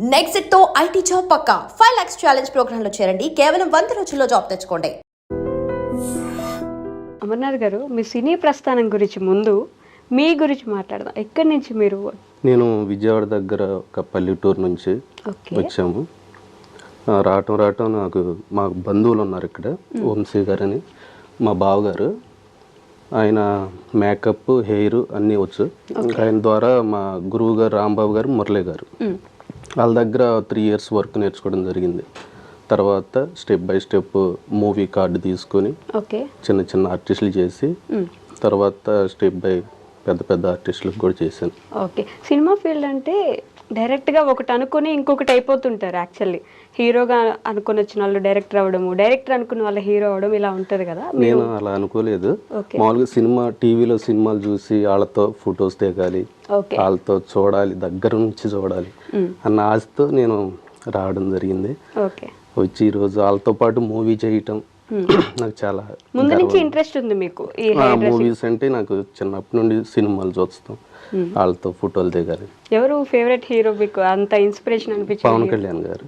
Next తో IT job పక్కా 5 lakhs challenge program లో చేరండి. కేవలం 100 రోజుల్లో జాబ్ తెచ్చుకోండి. అమర్నాథ్ గారు, మీ సినీ ప్రస్థానం గురించి ముందు మీ గురించి మాట్లాడదాం. ఎక్కడి నుంచి మీరు? నేను విజయవాడ దగ్గర ఒక పల్లెటూరు నుంచి వచ్చాము. రావటం నాకు మా బంధువులు ఉన్నారు ఇక్కడ, వంశీ గారు అని మా బావగారు. ఆయన మేకప్, హెయిర్ అన్నీ వచ్చు. ఆయన ద్వారా మా గురువు గారు రాంబాబు గారు, మురళి గారు, వాళ్ళ దగ్గర 3 years వర్క్ నేర్చుకోవడం జరిగింది. తర్వాత step by step movie card తీసుకొని చిన్న చిన్న ఆర్టిస్టులు చేసి తర్వాత స్టెప్ బై పెద్ద ఆర్టిస్టులకు కూడా చేశాను. ఓకే, సినిమా ఫీల్డ్ అంటే డైరెక్ట్గా ఒకటి అనుకుని ఇంకొకటి అయిపోతుంటారు. యాక్చువల్లీ హీరోగా అనుకుని వచ్చిన వాళ్ళు డైరెక్టర్ అవ్వడము, డైరెక్టర్ అనుకున్న వాళ్ళు హీరో అవ్వడం, ఇలా ఉంటుంది కదా. నేను అలా అనుకోలేదు. మామూలుగా సినిమా టీవీలో సినిమాలు చూసి వాళ్ళతో ఫొటోస్ దిగాలి, వాళ్ళతో చూడాలి, దగ్గర నుంచి చూడాలి అన్న ఆశతో నేను రావడం జరిగింది. వచ్చి ఈరోజు వాళ్ళతో పాటు మూవీ చేయటం నాకు చాలా ముందు నుంచి ఇంట్రెస్ట్ ఉంది మీకు. మూవీస్ అంటే నాకు చిన్నప్పటి నుండి సినిమాలు చూస్తాం, వాళ్ళతో ఫోటోలు దిగాలి. ఎవరు ఫేవరెట్ హీరో మీకు? అంత ఇన్స్పిరేషన్ అనిపించింది? పవన్ కళ్యాణ్ గారు,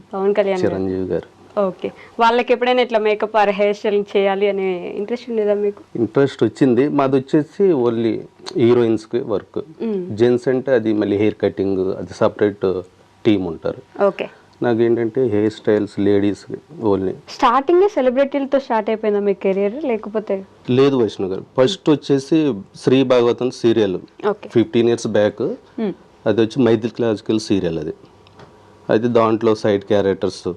చిరంజీవి గారు. ఓకే, వాళ్ళకి ఎప్పుడైనా ఇట్లా మేకప్ ఆర్ హెయిర్ స్టైల్ చేయాలి అనే ఇంట్రెస్ట్ ఉండేదా మీకు? ఇంట్రెస్ట్ వచ్చింది. మాది వచ్చేసి ఓన్లీ హీరోయిన్స్కి వర్క్. జెంట్స్ అంటే అది మళ్ళీ హెయిర్ కటింగ్, అది సపరేట్ టీమ్ ఉంటారు. ఓకే, నాకేంటంటే hair styles ladies only. Starting సెలబ్రిటీలతో స్టార్ట్ అయిపోయిందా మీ కెరియర్ లేకపోతే? లేదు వైష్ణవ్ గారు, ఫస్ట్ వచ్చేసి Sri Bhagavatam serial 15 years back. అది వచ్చి మైథిలాజికల్ సీరియల్. అది దాంట్లో సైడ్ క్యారెక్టర్స్,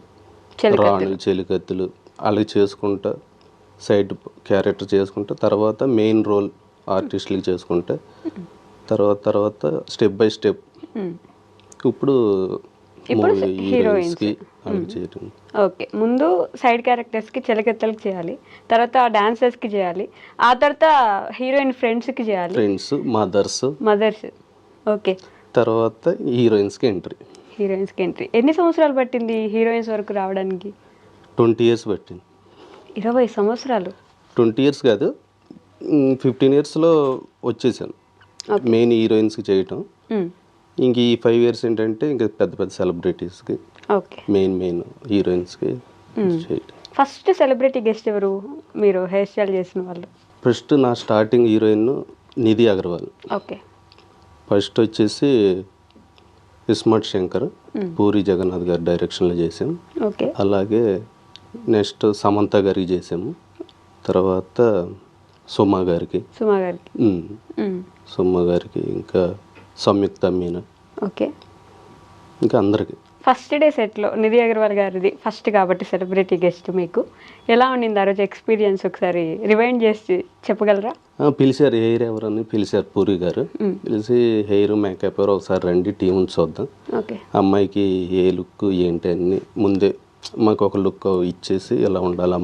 రాణులు, చెలికత్తులు అలాగే చేసుకుంటా, సైడ్ క్యారెక్టర్ చేసుకుంటా, తర్వాత మెయిన్ రోల్ ఆర్టిస్టులకి చేసుకుంటా, తర్వాత స్టెప్ బై స్టెప్ ఇప్పుడు హీరోయిన్స్కి చేయటం. ఓకే, ముందు సైడ్ క్యారెక్టర్స్కి, చెలకెత్తలకి చేయాలి, తర్వాత డాన్సర్స్కి చేయాలి, ఆ తర్వాత హీరోయిన్ ఫ్రెండ్స్కి చేయాలి, ఫ్రెండ్స్, మదర్స్. ఓకే, తర్వాత హీరోయిన్స్కి ఎంట్రీ. ఎన్ని సంవత్సరాలు పట్టింది హీరోయిన్స్ వరకు రావడానికి? 20 years పట్టింది. 20 సంవత్సరాలు? 20 years కాదు, 15 yearsలో వచ్చేసాను మెయిన్ హీరోయిన్స్కి చేయటం. ఇంక ఈ 5 years ఏంటంటే ఇంకా పెద్ద సెలబ్రిటీస్కి, మెయిన్ హీరోయిన్స్కి చేయటం. ఫస్ట్ సెలబ్రిటీ గెస్ట్ ఎవరు మీరు హెయిర్ స్టైల్ చేసిన వాళ్ళు? ఫస్ట్ నా starting heroine Nidhi Agarwal. Okay, first వచ్చేసి ఇస్మార్ట్ శంకర్, పూరి జగన్నాథ్ గారి డైరెక్షన్లో చేసాం. అలాగే నెక్స్ట్ సమంత గారికి చేసాము, తర్వాత సుమా గారికి, ఇంకా సంయుక్త మీనా, ఇంకా అందరికి. ఫస్ట్ డే సెట్లో నిధి అగర్వాల్ గారిది ఫస్ట్ కాబట్టి సెలబ్రిటీ గెస్ట్. మీకు ఎలా ఉండింది ఆ రోజు ఎక్స్పీరియన్స్? ఒకసారి రివైండ్ చేసి చెప్పగలరా? పిలిచారు, హెయిర్ ఎవరని పిలిచారు పూరి గారు. పిలిచి హెయిర్ మేకప్ ఎవరు ఒకసారి రండి, టీం చూద్దాం, అమ్మాయికి ఏ లుక్ ఏంటి అన్ని ముందే మాకు ఒక లుక్ ఇచ్చేసి ఇలా ఉండాలి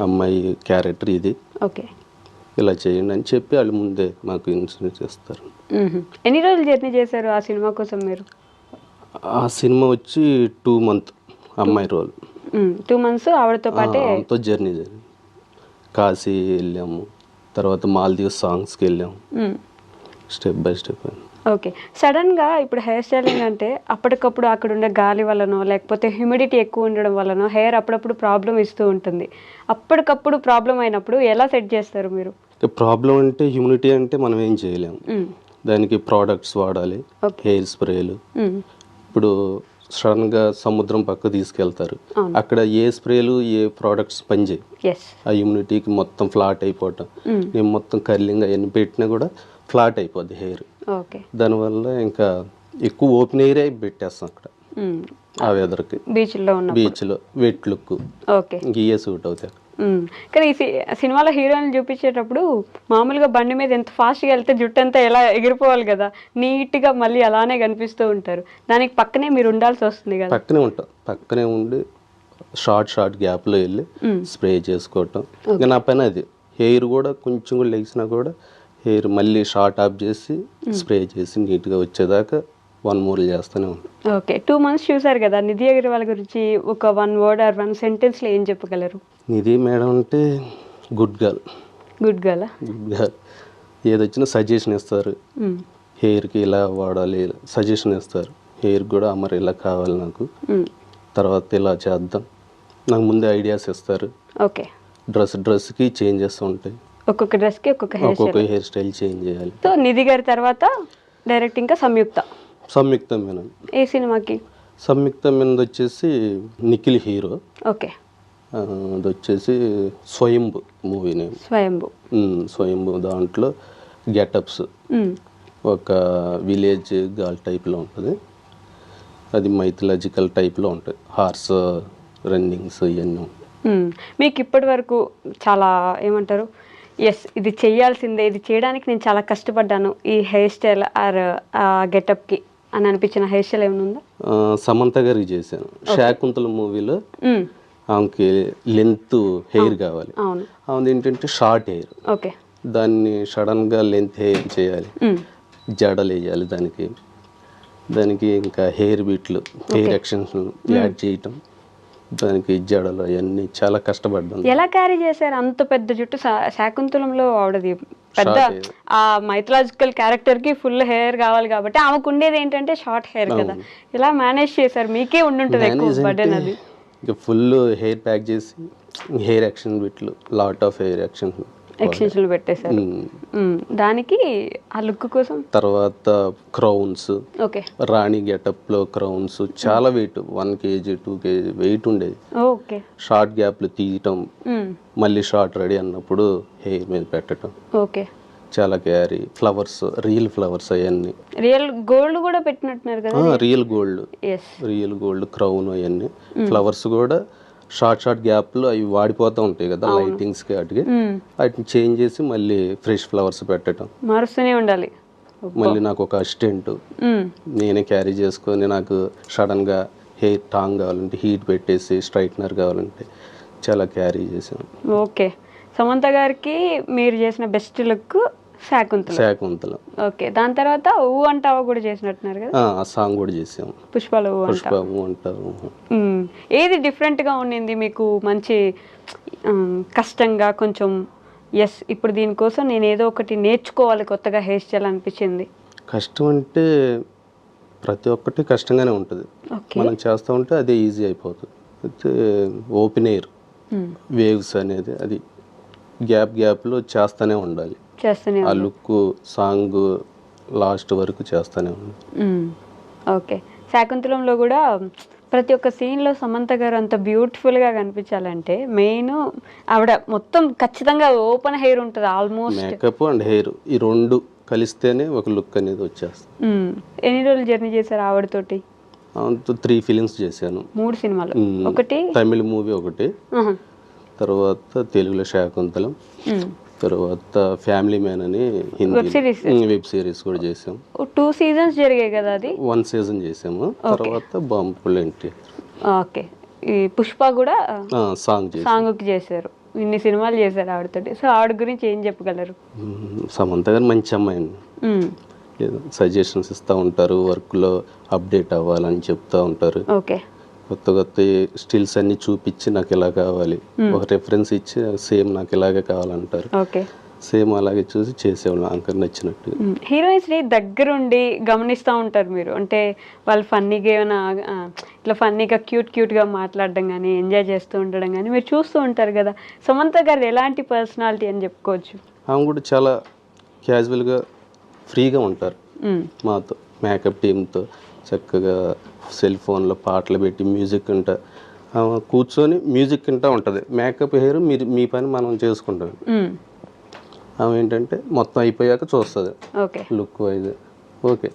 అమ్మాయి క్యారెక్టర్ ఇది, ఇలా చేయండి అని చెప్పి వాళ్ళు ముందే మాకు ఇన్సూరెన్స్ చేస్తారు. ఎన్ని రోజులు జర్నీ చేశారు ఆ సినిమా కోసం మీరు? ఆ సినిమా వచ్చి 2 months అమ్మాయి రోల్. 2 months ఆవిడతో పాటే జర్నీ జరిగింది. కాశీ వెళ్ళాము, తర్వాత మాల్దీవ్ సాంగ్స్కి వెళ్ళాము, స్టెప్ బై స్టెప్. ఓకే, సడన్గా ఇప్పుడు హెయిర్ స్టైలింగ్ అంటే అప్పటికప్పుడు అక్కడ ఉండే గాలి వల్లనో లేకపోతే హ్యూమిడిటీ ఎక్కువ ఉండడం వల్లనో హెయిర్ అప్పుడప్పుడు ప్రాబ్లం ఇస్తూ ఉంటుంది. అప్పటికప్పుడు ప్రాబ్లం అయినప్పుడు ఎలా సెట్ చేస్తారు మీరు? ప్రాబ్లం అంటే హ్యూమిడిటీ అంటే మనం ఏం చేయలేము, దానికి ప్రోడక్ట్స్ వాడాలి, హెయిర్ స్ప్రేలు. ఇప్పుడు సడన్గా సముద్రం పక్క తీసుకెళ్తారు, అక్కడ ఏ స్ప్రేలు ఏ ప్రోడక్ట్స్ పనిచేయి, ఆ హ్యూమిడిటీకి మొత్తం ఫ్లాట్ అయిపోవటం. నేను మొత్తం కర్లింగ్ అవన్నీ పెట్టినా కూడా ఫ్లాట్ అయిపోద్ది హెయిర్. దానివల్ల ఇంకా ఎక్కువ ఓపెన్ ఎయిర్ అయి పెట్టేస్తాం అక్కడ ఆ వెదర్కి. బీచ్లో వెట్ లుక్ ఇంకే సూట్ అవుతాయి. కానీ ఈ సినిమాలో హీరోయిన్ చూపించేటప్పుడు మామూలుగా బండి మీద ఎంత ఫాస్ట్గా వెళ్తే జుట్టు అంతా ఎలా ఎగిరిపోవాలి కదా, నీట్గా మళ్ళీ అలానే కనిపిస్తూ ఉంటారు. దానికి పక్కనే మీరు ఉండాల్సి వస్తుంది కదా? పక్కనే ఉంటాం, పక్కనే ఉండి షార్ట్ గ్యాప్లో వెళ్ళి స్ప్రే చేసుకోవటం. ఇంకా నా పైన అది హెయిర్ కూడా కొంచెం కూడా లెగిసినా కూడా హెయిర్ మళ్ళీ షార్ట్ ఆఫ్ చేసి స్ప్రే చేసి నీట్గా వచ్చేదాకా 1 more చేస్తూనే ఉంటాం. ఓకే, 2 months చూసారు కదా, నిధి అగర్వాల్ గురించి ఒక 1 word or 1 sentence ఏం చెప్పగలరు? నిధి మేడం అంటే గుడ్ గర్ల్. ఏదొచ్చినా సజెషన్ ఇస్తారు, హెయిర్కి ఇలా వాడాలి సజెషన్ ఇస్తారు. హెయిర్ కూడా మరి ఇలా కావాలి నాకు, తర్వాత ఇలా చేద్దాం, నాకు ముందే ఐడియాస్ ఇస్తారు. ఓకే. డ్రెస్కి చేంజెస్ ఉంటాయి, ఒక్కొక్క డ్రెస్కి ఒక్కొక్క హెయిర్ స్టైల్ చేంజ్ చేయాలి. సో నిధి గారి తర్వాత డైరెక్ట్ ఇంకా సంయుక్త మీనన్. ఏ సినిమాకి? సంయుక్త మీనన్ వచ్చేసి నిఖిల్ హీరో. ఓకే. అది వచ్చేసి స్వయంభు మూవీ నేమ్. స్వయంభు దాంట్లో గెటప్స్ ఒక విలేజ్ గాల్ టైప్లో ఉంటుంది, అది మైథలాజికల్ టైప్లో ఉంటుంది, హార్స్ రన్నింగ్స్ ఇవన్నీ. మీకు ఇప్పటి వరకు చాలా ఏమంటారు, ఎస్ ఇది చేయాల్సిందే, ఇది చేయడానికి నేను చాలా కష్టపడ్డాను ఈ హెయిర్ స్టైల్ ఆర్ గెటప్కి అని అనిపించిన హెయిర్ స్టైల్ ఏమైనా ఉందా? సమంత గారికి చేశాను. శాకుంతల మూవీలో ఆమెకి లెంత్ హెయిర్ కావాలి, ఆమె ఏంటంటే షార్ట్ హెయిర్. ఓకే. దాన్ని సడన్గా లెంత్ హెయిర్ చేయాలి, జడలు వేయాలి దానికి ఇంకా హెయిర్ బీట్లు, హెయిర్ ఎక్స్టెన్షన్ యాడ్ చేయటం, దానికి జడలు అవన్నీ చాలా కష్టపడ్డాను. ఎలా క్యారీ చేశారు అంత పెద్ద జుట్టు? శాకుంతలంలో ఆవిడది పెద్ద ఆ మైథలాజికల్ క్యారెక్టర్ కి ఫుల్ హెయిర్ కావాలి కాబట్టి ఆమెకు ఉండేది ఏంటంటే షార్ట్ హెయిర్ కదా, ఎలా మేనేజ్ చేశారు? మీకే ఉండుంటుంది ఎక్కువ బర్డెన్ అది. ఫుల్ హెయిర్ ప్యాక్ చేసి హెయిర్ యాక్షన్ బిట్లు, లాట్ ఆఫ్ హెయిర్ ఎక్స్టెన్షన్లు పెట్టేశారు. దానికి ఆ లుక్ కోసం తర్వాత క్రౌన్స్, ఓకే, రాణి గెటప్ లో క్రౌన్స్ చాలా వెయిట్, 1 kg 2 kg వెయిట్ ఉండేది. ఓకే. షార్ట్ గ్యాప్లు తీయటం, మళ్ళీ షార్ట్ రెడీ అన్నప్పుడు హెయిర్ మీద పెట్టడం, ఓకే, చాలా క్యారీ. ఫ్లవర్స్, రియల్ ఫ్లవర్స్ అవన్నీ, రియల్ గోల్డ్ కూడా పెట్టినట్టున్నారు కదా? రియల్ గోల్డ్ క్రౌన్ అవన్నీ, ఫ్లవర్స్ కూడా షార్ట్ గ్యాప్లో అవి వాడిపోతూ ఉంటాయి కదా లైటింగ్స్కి, వాటిని చేంజ్ చేసి మళ్ళీ ఫ్రెష్ ఫ్లవర్స్ పెట్టడం, మారుస్తూనే ఉండాలి. మళ్ళీ నాకు ఒక అసిస్టెంట్, నేనే క్యారీ చేసుకొని, నాకు సడన్గా హెయిర్ టాంగ్ కావాలంటే హీట్ పెట్టేసి, స్ట్రైట్నర్ కావాలంటే చాలా క్యారీ చేసాను. ఓకే. సమంత గారికి మీరు చేసిన బెస్ట్ లుక్ శాకుంతలం. ఓకే. దాని తర్వాత ఊ అంటావా కూడా చేసినట్టున్నారు కదా? ఆ సాంగ్ కూడా చేసాము, పుష్పలో ఊ అంటావు. ఏది డిఫరెంట్ గా ఉండింది మీకు? మంచి కష్టంగా కొంచెం, ఎస్ ఇప్పుడు దీనికోసం నేను ఏదో ఒకటి నేర్చుకోవాలి కొత్తగా హెయిర్ స్టైల్ అనిపించింది? కష్టం అంటే ప్రతి ఒక్కటి కష్టంగానే ఉంటుంది, మనం చేస్తూ ఉంటే అదే ఈజీ అయిపోతుంది. అయితే ఓపెన్ ఎయిర్ వేవ్స్ అనేది, అది గ్యాప్లో చేస్తూనే ఉండాలి, ఆ లుక్ సాంగ్ లాస్ట్ వరకు చేస్తూనే ఉండాలి. ఓకే. శాకుంతలంలో కూడా ప్రతి ఒక్క సీన్లో సమంత గారు అంత బ్యూటిఫుల్గా కనిపించాలంటే మెయిన్ ఆవిడ మొత్తం ఖచ్చితంగా ఓపెన్ హెయిర్ ఉంటుంది, ఆల్మోస్ట్ మేకప్ అండ్ హెయిర్ ఈ రెండు కలిస్తేనే ఒక లుక్ అనేది వచ్చేస్తుంది. ఎన్ని రోజులు జర్నీ చేశారు ఆవిడతోటి? 3 ఫిలిమ్స్ చేశాను. 3 సినిమాలు, ఒకటి తమిళ మూవీ, ఒకటి తర్వాత తెలుగులో శాకుంతలం, తర్వాత ఫ్యామిలీ మ్యాన్ అని హిందీ వెబ్ సిరీస్ కూడా చేసాం. 2 సీజన్స్ జరిగాయి కదా? అది 1 సీజన్ చేసాము, తర్వాత బాంబుల్ ఎంట్రీ. ఓకే. ఈ పుష్ప కూడా సాంగ్ చేశారు, ఇన్ని సినిమాలు చేశారు ఆవిడతోటి. సో ఆవిడ గురించి ఏం చెప్పగలరు? సమంత గారు మంచి అమ్మాయి అండి, సజెషన్స్ ఇస్తూ ఉంటారు, వర్క్లో అప్డేట్ అవ్వాలని చెప్తూ ఉంటారు. ఓకే. కొత్త స్టిల్స్ అన్ని చూపించి నాకు ఇలా కావాలి, ఒక రెఫరెన్స్ ఇచ్చి సేమ్ నాకు ఇలాగే కావాలంటారు. ఓకే. సేమ్ అలాగే చూసి చేసేవాళ్ళు ఆంకర్ నచ్చినట్టు. హీరోయిన్స్ ని దగ్గరుండి గమనిస్తూ ఉంటారు మీరు, అంటే వాళ్ళు ఫన్నీగా ఏమైనా ఇట్లా ఫన్నీగా క్యూట్గా మాట్లాడడం కానీ, ఎంజాయ్ చేస్తూ ఉండడం కానీ మీరు చూస్తూ ఉంటారు కదా. సమంత గారు ఎలాంటి పర్సనాలిటీ అని చెప్పుకోవచ్చు? ఆమె కూడా చాలా క్యాజువల్గా ఫ్రీగా ఉంటారు మాతో, మేకప్ టీంతో చక్కగా సెల్ ఫోన్లో పాటలు పెట్టి మ్యూజిక్ వింటా, కూర్చొని మ్యూజిక్ వింటూ ఉంటుంది. మేకప్ హెయిర్ మీరు మీ పని మనం చేసుకుంటాం, ఆమె ఏంటంటే మొత్తం అయిపోయాక చూస్తుంది లుక్ వైజ్. ఓకే,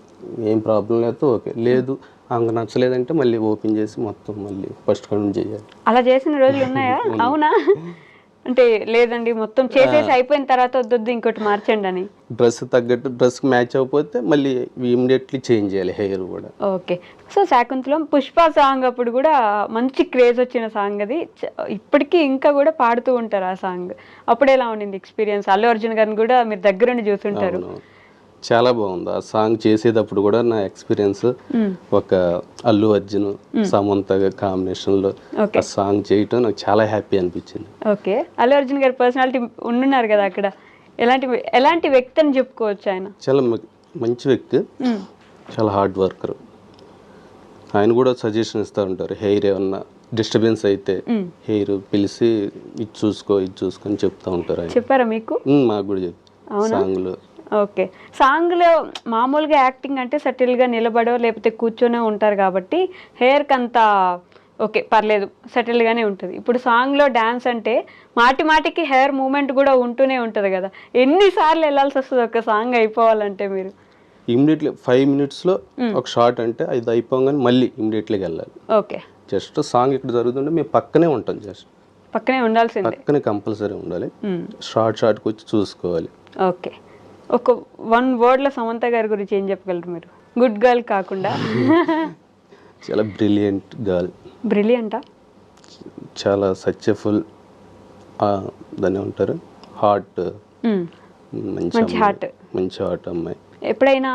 ఏం ప్రాబ్లం లేదు, ఓకే లేదు ఆమెకు నచ్చలేదంటే మళ్ళీ ఓపెన్ చేసి మొత్తం మళ్ళీ ఫస్ట్ కౌంట్ చేయాలి. అలా చేసిన రోజులు ఉన్నాయా? అవునా? అంటే లేదండి మొత్తం చేసేసి అయిపోయిన తర్వాత వద్దు ఇంకోటి మార్చండి అని, డ్రెస్ తగ్గట్టు డ్రెస్ మ్యాచ్ అయిపోతే మళ్ళీ ఇమీడియట్లీ చేంజ్ చేయాలి హెయిర్ కూడా. Okay. So Shaakuntalam Pushpa song అప్పుడు కూడా మంచి క్రేజ్ వచ్చిన సాంగ్ అది, ఇప్పటికీ ఇంకా కూడా పాడుతూ ఉంటారు ఆ సాంగ్. అప్పుడు ఎలా ఉండింది ఎక్స్పీరియన్స్? అల్లు అర్జున్ గారిని కూడా మీరు దగ్గరుండి చూస్తుంటారు. చాలా బాగుంది ఆ సాంగ్ చేసేటప్పుడు కూడా నా ఎక్స్పీరియన్స్. ఒక అల్లు అర్జున్ సమంత కాంబినేషన్ లో ఆ సాంగ్ చేయటం నాకు చాలా హ్యాపీ అనిపించింది. ఓకే. అల్లు అర్జున్ గారి పర్సనాలిటీ ఉంటున్నారు కదా అక్కడ, ఎలాంటి వ్యక్తి అని చెప్పుకోవచ్చు? ఆయన చాలా మంచి వ్యక్తి, చాలా హార్డ్ వర్కర్, ఆయన కూడా సజెషన్ ఇస్తూ ఉంటారు. హెయిర్ ఏమన్నా డిస్టర్బెన్స్ అయితే హెయిర్ పిలిచి ఇది చూసుకో అని చెప్తా ఉంటారు ఆయన. చెప్పారా మీకు? మాకు కూడా చెప్పారు సాంగ్లో. ఓకే. సాంగ్లో మామూలుగా యాక్టింగ్ అంటే సటిల్గా నిలబడో లేకపోతే కూర్చొనే ఉంటారు కాబట్టి హెయిర్కి అంత ఓకే పర్లేదు సెటిల్గానే ఉంటుంది. ఇప్పుడు సాంగ్లో డ్యాన్స్ అంటే మాటికి హెయిర్ మూమెంట్ కూడా ఉంటూనే ఉంటుంది కదా, ఎన్నిసార్లు వెళ్ళాల్సి వస్తుంది ఒక సాంగ్ అయిపోవాలంటే? మీరు ఇమ్మీడియట్లీ 5 minutesలో ఒక షార్ట్ అంటే అది అయిపోగానే మళ్ళీ ఇమ్మీడియట్లీగా వెళ్ళాలి. ఓకే. జస్ట్ సాంగ్ ఇక్కడ జరుగుతుంటే మేము పక్కనే ఉంటాం, జస్ట్ పక్కనే ఉండాల్సిందే, పక్కనే కంపల్సరీ ఉండాలి. షార్ట్కి వచ్చి చూసుకోవాలి. ఓకే. ఒక 1 wordలో సమంత గారి గురించి ఏం చెప్పగలరు మీరు? గుడ్ గర్ల్ కాకుండా. చాలా బ్రిలియంట్ గర్ల్. బ్రిలియంటా? చాలా సక్సెస్ఫుల్, దాన్ని ఉంటారు హార్ట్, మంచి హార్ట్, మంచి హార్ట్ అమ్మాయి. ఎప్పుడైనా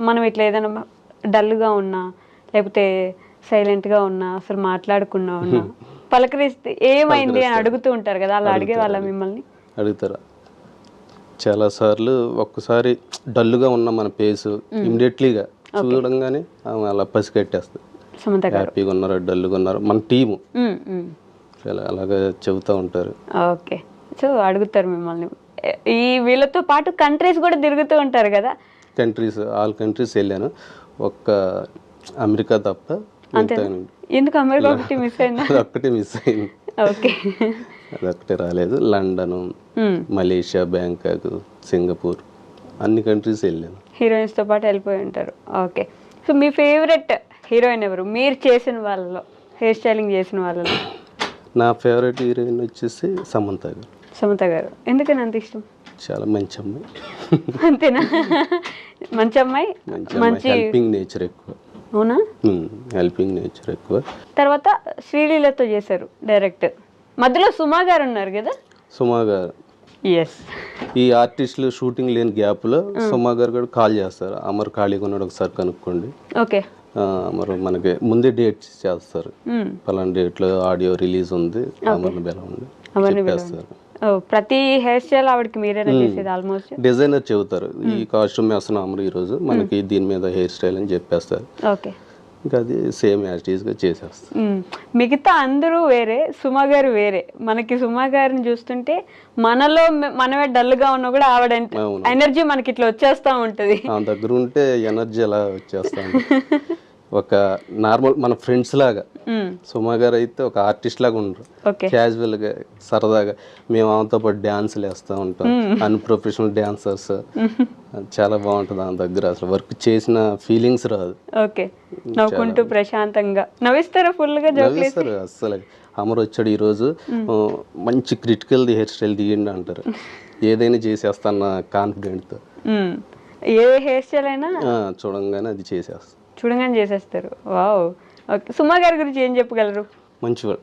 మనం ఇట్లా ఏదైనా డల్గా ఉన్నా లేకపోతే సైలెంట్గా ఉన్నా అసలు మాట్లాడకుండా ఉన్నా పలకరిస్తే ఏమైంది అని అడుగుతూ ఉంటారు కదా, అలా అడిగే వాళ్ళ మిమ్మల్ని? అడుగుతారా? చాలాసార్లు ఒక్కసారి డల్గా ఉన్న మన ఫేసు ఇమ్మీడియట్లీగా చూడంగానే అలా పసిగట్టేస్తుంది. హ్యాపీగా ఉన్నారు, డల్గా ఉన్నారు, మన టీము అలాగా చెబుతూ ఉంటారు. ఓకే. సో అడుగుతారు మిమ్మల్ని. ఈ వీళ్ళతో పాటు కంట్రీస్ కూడా తిరుగుతూ ఉంటారు కదా? ఆల్ కంట్రీస్ వెళ్ళాను, ఒక్క అమెరికా తప్ప. ఎందుకు అమెరికా ఒకటి మిస్ అయింది? అదొక్కటి మిస్ అయింది. ఓకే. అదొక్కటే రాలేదు. లండన్, మలేషియా, బ్యాంకాక్, సింగపూర్ అన్ని కంట్రీస్ వెళ్ళాను. హీరోయిన్స్తో పాటు వెళ్ళిపోయి ఉంటారు. ఓకే. సో మీ ఫేవరెట్ హీరోయిన్ ఎవరు మీరు చేసిన వాళ్ళలో, హెయిర్ స్టైలింగ్ చేసిన వాళ్ళలో? నా ఫేవరెట్ హీరోయిన్ వచ్చేసి సమంత గారు. సమంత గారు ఎందుకని అంత ఇష్టం? చాలా మంచి అమ్మాయి. అంతేనా? మంచి అమ్మాయి, మంచి హెల్పింగ్ నేచర్ ఎక్కువ. అవునా? హెల్పింగ్ నేచర్ ఎక్కువ. తర్వాత శ్రీలీలతో చేశారు డైరెక్ట్. మధ్యలో సుమా గారు ఉన్నారు కదా? సుమా గారు, ఎస్. ఈ ఆర్టిస్టులు షూటింగ్ లేని గ్యాప్లో సుమా గారు కూడా కాల్ చేస్తారు. అమర్ ఖాళీగా ఉన్నాడు ఒకసారి కనుక్కోండి. ఓకే. మరి మనకి ముందే డేట్స్ చేస్తారు, పలానా డేట్లో ఆడియో రిలీజ్ ఉంది, అమర్ని బెల ఉంది చెప్పేస్తారు. ప్రతి హెయిర్ స్టైల్ ఆవిడకి మీరేనా చేసేది? ఆల్మోస్ట్ డిజైనర్ చెబుతారు ఈ కాస్ట్యూమ్ వేస్తున్నాం అమర్ ఈరోజు మనకి దీని మీద హెయిర్ స్టైల్ అని చెప్పేస్తారు. ఓకే. ఇంకా అది సేమ్ యాజిటీస్గా చేసేస్తారు. మిగతా అందరూ వేరే, సుమా గారు వేరే. మనకి సుమా గారిని చూస్తుంటే మనలో మనమే డల్గా ఉన్నా కూడా ఆవిడ ఎనర్జీ మనకి ఇట్లా వచ్చేస్తూ ఉంటుంది. ఆ దగ్గర ఉంటే ఎనర్జీ ఎలా వచ్చేస్తా ఒక నార్మల్ మన ఫ్రెండ్స్ లాగా. సుమా గారు అయితే ఒక ఆర్టిస్ట్ లాగా ఉండరు, క్యాజువల్ గా సరదాగా. మేము ఆమెతో పాటు డ్యాన్సులు వేస్తూ ఉంటాం, అన్ప్రొఫెషనల్ డాన్సర్స్. చాలా బాగుంటుంది ఆమె దగ్గర, అసలు వర్క్ చేసిన ఫీలింగ్స్ రాదు. ఓకే. నవ్వుకుంటూ ప్రశాంతంగా నవ్విస్తారా? ఫుల్ గా నవ్విస్తారు. అసలు అమర్ వచ్చాడు ఈరోజు, మంచి క్రిటికల్ హెయిర్ స్టైల్ తీయండి అంటారు. ఏదైనా చేసేస్తాను కాన్ఫిడెంట్తో. ఏ హెయిర్ స్టైల్ అయినా చూడంగానే అది చేసేస్తాను, చూడంగానే చేసేస్తారు. వావ్. ఓకే. సుమా గారి గురించి ఏం చెప్పగలరు? మంచివాడు.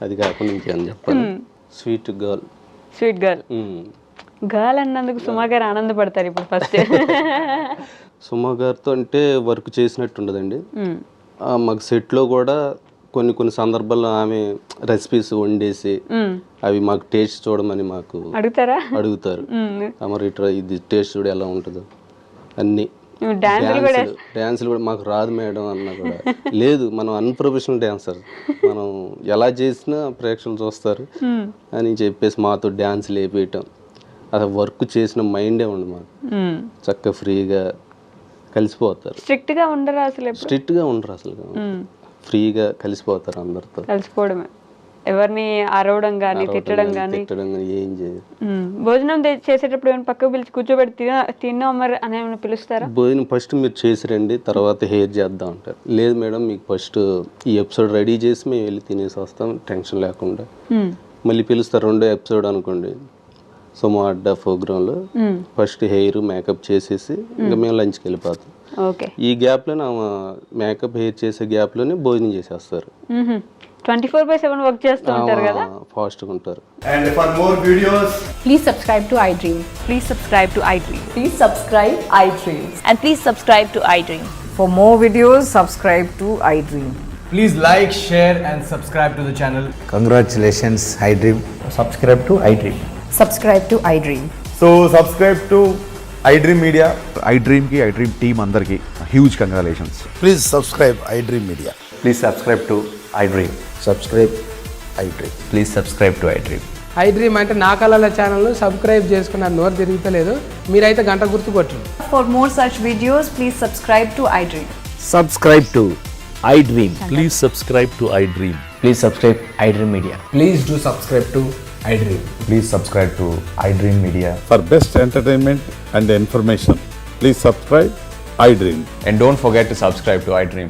అది కాకుండా ఇంకేం చెప్పాలి? Sweet girl. Sweet girl. Girl అన్నందుకు సుమా గారు ఆనందపడతారు ఇప్పుడు ఫస్ట్. సుమా గారితో అంటే వర్క్ చేసినట్టు ఉండదండి. మాకు సెట్లో కూడా కొన్ని సందర్భాల్లో ఆమె రెసిపీస్ వండేసి అవి మాకు టేస్ట్ చూడమని మాకు అడుగుతారు. మరి ఇట్లా ఇది టేస్ట్ చూడ ఎలా ఉంటుందో అన్నీ. డ్యాన్సులు కూడా మాకు రాదు మేడం అన్నా కూడా లేదు, మనం అన్ప్రొఫెషనల్ డాన్సర్, మనం ఎలా చేసినా ప్రేక్షకులు చూస్తారు అని చెప్పేసి మాతో డ్యాన్స్ లేపేయటం. అసలు వర్క్ చేసిన మైండే ఉండదు మాకు, చక్కగా ఫ్రీగా కలిసిపోతారు. స్ట్రిక్ట్గా ఉండరు అసలు, ఫ్రీగా కలిసిపోతారు అందరితో. కలిసిపోవడమే, ఎవరిని అరవడం కానీ తిట్టడం కానీ ఏం చేయదు. భోజనం చేసేటప్పుడు ఏమైనా పక్కకు పిలిచి కూర్చోబెట్టి తిన్నాం మరి అని ఏమైనా పిలుస్తారా? భోజనం ఫస్ట్ మీరు చేసిరండి తర్వాత హెయిర్ చేద్దాం అంటారు. లేదు మేడం మీకు ఫస్ట్ ఈ ఎపిసోడ్ రెడీ చేసి మేము వెళ్ళి తినేసి వస్తాం టెన్షన్ లేకుండా. మళ్ళీ పిలుస్తారు రెండో ఎపిసోడ్ అనుకోండి, సుమా అడ్డా ప్రోగ్రాంలో ఫస్ట్ హెయిర్ మేకప్ చేసేసి ఇంకా మేము లంచ్కి వెళ్ళిపోతాం. ఈ గ్యాప్లో మేకప్ హెయిర్ చేసే గ్యాప్లోనే భోజనం చేసేస్తారు. 24/7 వర్క్ చేస్తూ ఉంటారు కదా, ఫాస్ట్గా ఉంటారు. And for more videos, please subscribe to iDream. Please subscribe to iDream. Please subscribe iDream. And please subscribe to iDream. For more videos, subscribe to iDream. please like, share and subscribe to the channel. Congratulations, iDream. Subscribe to iDream. Subscribe to iDream. So subscribe to iDream Media. IDream team అందరికీ huge congratulations. Please subscribe iDream Media. Please subscribe to iDream. Subscribe iDream. Please subscribe to iDream. iDream అంటే నా కళల ఛానల్ను subscribe చేసుకున్న నోరు తిరుగుతలేదు, మీరైతే గంట గుర్తు కొట్టండి. For more such videos, please subscribe to iDream. Subscribe to iDream. Please subscribe to I dream. Please subscribe iDream Media. Please do subscribe to iDream. Please subscribe to iDream Media. For best entertainment and information, please subscribe iDream. And don't forget to subscribe to iDream.